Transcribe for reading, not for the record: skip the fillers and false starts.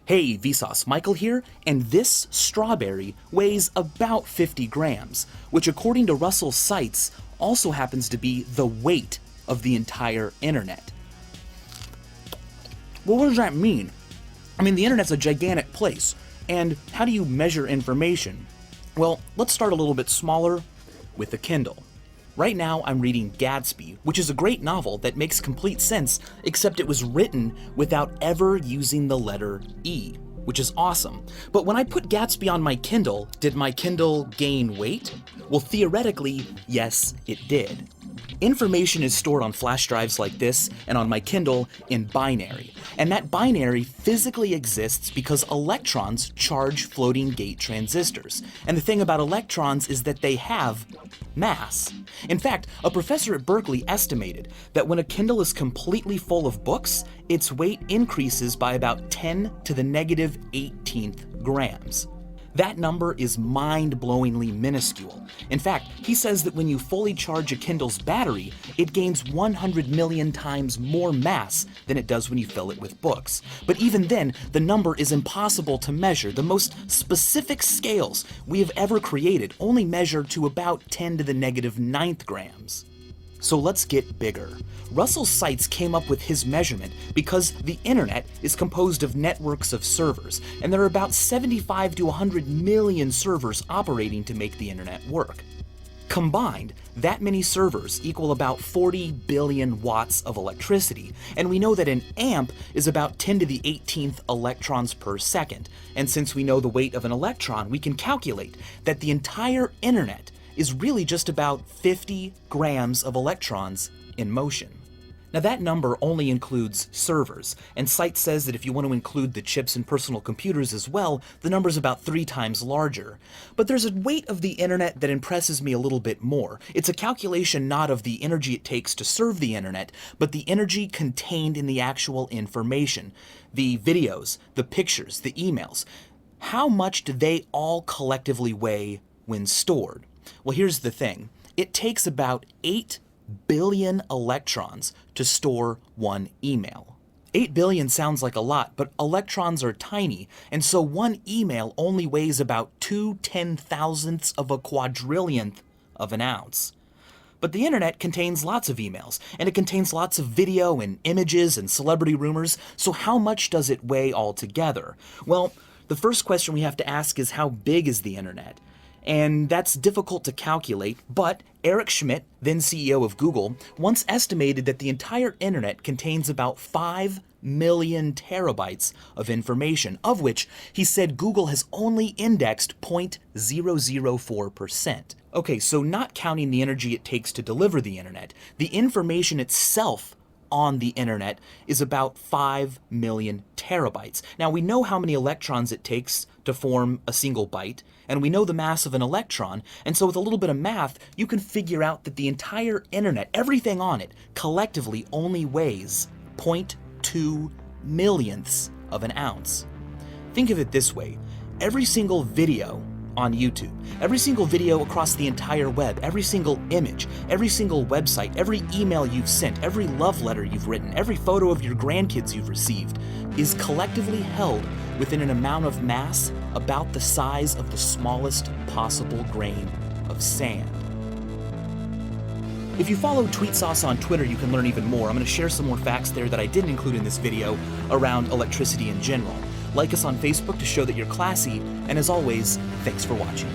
Hey Vsauce, Michael here, and this strawberry weighs about 50 grams, which according to Russell Seitz also happens to be the weight of the entire internet. Well, what does that mean? I mean, the internet's a gigantic place, and how do you measure information? Well, let's start a little bit smaller with a Kindle. Right now, I'm reading Gatsby, which is a great novel that makes complete sense, except it was written without ever using the letter E, which is awesome. But when I put Gatsby on my Kindle, did my Kindle gain weight? Well, theoretically, yes, it did. Information is stored on flash drives like this, and on my Kindle in binary. And that binary physically exists because electrons charge floating gate transistors. And the thing about electrons is that they have mass. In fact, a professor at Berkeley estimated that when a Kindle is completely full of books, its weight increases by about 10 to the negative 18th grams. That number is mind-blowingly minuscule. In fact, he says that when you fully charge a Kindle's battery, it gains 100 million times more mass than it does when you fill it with books. But even then, the number is impossible to measure. The most specific scales we have ever created only measure to about 10 to the negative 9th grams. So let's get bigger. Russell Seitz came up with his measurement because the internet is composed of networks of servers, and there are about 75 to 100 million servers operating to make the internet work. Combined, that many servers equal about 40 billion watts of electricity, and we know that an amp is about 10 to the 18th electrons per second. And since we know the weight of an electron, we can calculate that the entire internet is really just about 50 grams of electrons in motion. Now that number only includes servers, and Seitz says that if you want to include the chips in personal computers as well, the number's about 3 times larger. But there's a weight of the internet that impresses me a little bit more. It's a calculation not of the energy it takes to serve the internet, but the energy contained in the actual information. The videos, the pictures, the emails. How much do they all collectively weigh when stored? Well, here's the thing. It takes about 8 billion electrons to store one email. 8 billion sounds like a lot, but electrons are tiny, and so one email only weighs about 2/10,000ths of a quadrillionth of an ounce. But the internet contains lots of emails, and it contains lots of video and images and celebrity rumors, so how much does it weigh altogether? Well, the first question we have to ask is how big is the internet? And that's difficult to calculate, but Eric Schmidt, then CEO of Google, once estimated that the entire internet contains about 5 million terabytes of information, of which he said Google has only indexed 0.004%. Okay, so not counting the energy it takes to deliver the internet, the information itself on the internet is about 5 million terabytes. Now we know how many electrons it takes to form a single byte, and we know the mass of an electron, and so with a little bit of math, you can figure out that the entire internet, everything on it, collectively only weighs 0.2 millionths of an ounce. Think of it this way, every single video on YouTube, every single video across the entire web, every single image, every single website, every email you've sent, every love letter you've written, every photo of your grandkids you've received is collectively held within an amount of mass about the size of the smallest possible grain of sand. If you follow TweetSauce on Twitter, you can learn even more. I'm going to share some more facts there that I didn't include in this video around electricity in general. Like us on Facebook to show that you're classy, and as always, thanks for watching.